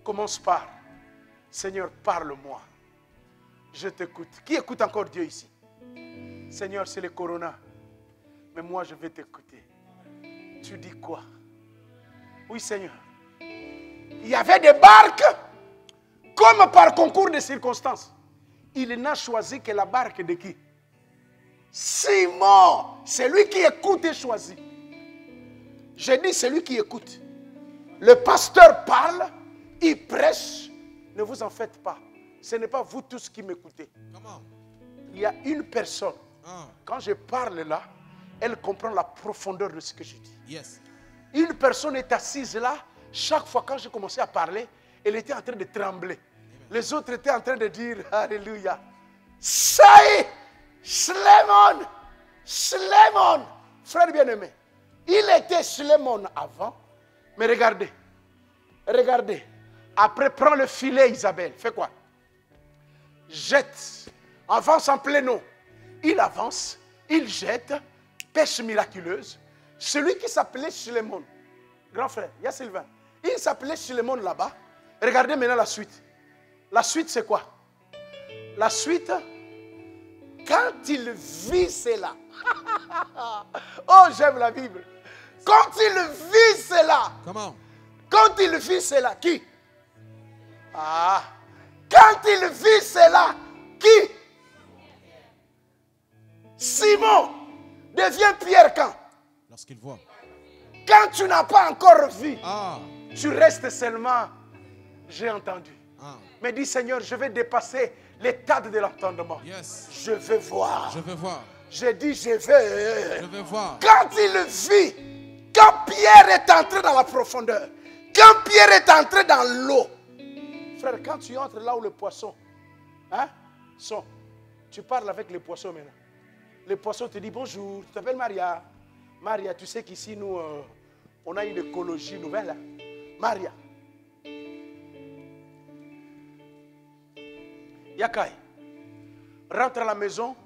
Commence par, Seigneur, parle-moi. Je t'écoute. Qui écoute encore Dieu ici? Seigneur, c'est le corona. Mais moi, je vais t'écouter. Tu dis quoi? Oui, Seigneur. Il y avait des barques, comme par concours de circonstances. Il n'a choisi que la barque de qui? Simon. C'est lui qui écoute et choisit. J'ai dit celui qui écoute. Le pasteur parle, il prêche. Ne vous en faites pas. Ce n'est pas vous tous qui m'écoutez. Il y a une personne. Quand je parle là, elle comprend la profondeur de ce que je dis. Yes. Une personne est assise là. Chaque fois quand j'ai commencé à parler, elle était en train de trembler. Les autres étaient en train de dire Alléluia. Saï, Shlemon, Shlemon. Frère bien-aimé, il était Shlemon avant. Mais regardez, regardez. Après, prends le filet, Isabelle. Fais quoi? Jette. Avance en plein eau. Il avance, il jette. Pêche miraculeuse. Celui qui s'appelait Shlemon. Grand frère, il y a Sylvain. Il s'appelait Shlemon là-bas. Regardez maintenant la suite. La suite, c'est quoi? La suite, quand il vit cela. Oh, j'aime la Bible. Quand il vit cela. Quand il vit cela, qui? Ah. Quand il vit cela, qui? Simon devient Pierre quand? Lorsqu'il voit. Quand tu n'as pas encore vu, tu restes seulement, j'ai entendu. Mais dis Seigneur, je vais dépasser l'état de l'entendement. Yes. Je veux voir. Je veux voir. J'ai dit je veux. Je veux voir. Quand il vit, quand Pierre est entré dans la profondeur, quand Pierre est entré dans l'eau, frère, quand tu entres là où le poisson, sont, tu parles avec les poissons maintenant. Les poissons te disent bonjour, tu t'appelles Maria. Maria, tu sais qu'ici nous, on a une écologie nouvelle. Hein? Maria. Yakai, rentre à la maison,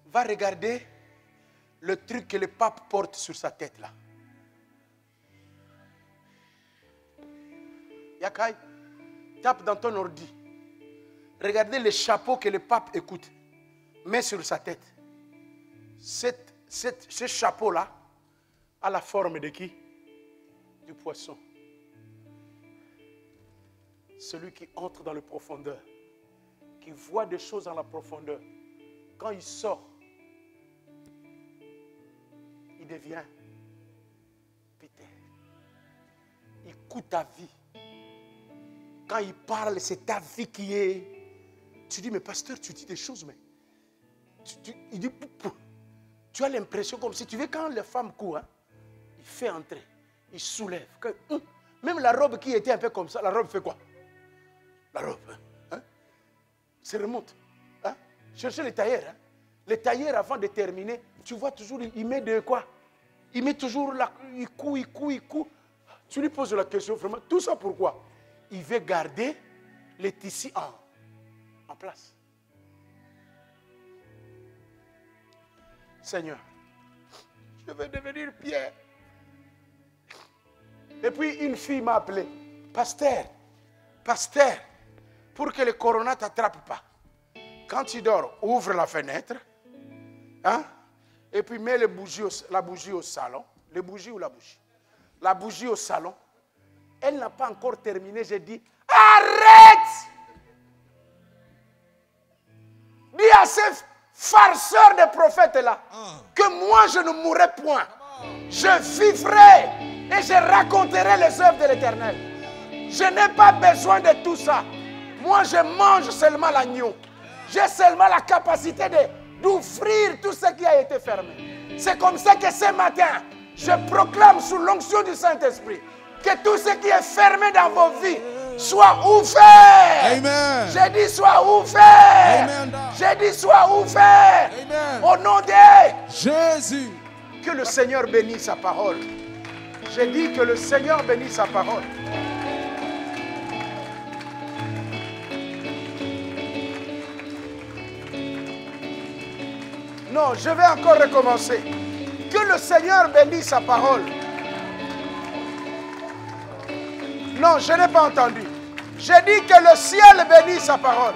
va regarder le truc que le pape porte sur sa tête là. Yakai, tape dans ton ordi. Regardez le chapeau que le pape écoute. Mets sur sa tête. Ce chapeau-là a la forme de qui? Du poisson. Celui qui entre dans les profondeurs, qui voit des choses dans la profondeur, quand il sort, il devient Peter. Il coûte ta vie. Quand il parle, c'est ta vie qui est... Tu dis, mais pasteur, tu dis des choses, mais... il dit... Tu as l'impression comme si tu veux quand les femmes courent, hein, il fait entrer, il soulève. Même la robe qui était un peu comme ça, la robe fait quoi? La robe, hein, se remonte. Hein? Cherchez les tailleurs. Hein. Les tailleurs, avant de terminer, tu vois toujours, il met de quoi? Il met toujours, il coud. Tu lui poses la question, vraiment, tout ça pourquoi? Il veut garder les tissus en place. Seigneur, je veux devenir Pierre. Et puis une fille m'a appelé. Pasteur, pour que le corona ne t'attrape pas. Quand tu dors, ouvre la fenêtre. Hein, et puis mets la bougie au salon. Les bougies ou la bougie? La bougie au salon. Elle n'a pas encore terminé. J'ai dit, arrête! Dis à ces farceurs de prophètes là que moi je ne mourrai point. Je vivrai et je raconterai les œuvres de l'Éternel. Je n'ai pas besoin de tout ça. Moi je mange seulement l'agneau. J'ai seulement la capacité d'ouvrir tout ce qui a été fermé. C'est comme ça que ce matin, je proclame sous l'onction du Saint-Esprit que tout ce qui est fermé dans vos vies soit ouvert. Amen. J'ai dit soit ouvert. Amen. J'ai dit soit ouvert. Amen. Au nom de Jésus. Que le Seigneur bénisse sa parole. J'ai dit que le Seigneur bénisse sa parole. Non, je vais encore recommencer. Que le Seigneur bénisse sa parole. Non, je n'ai pas entendu. J'ai dit que le ciel bénisse sa parole.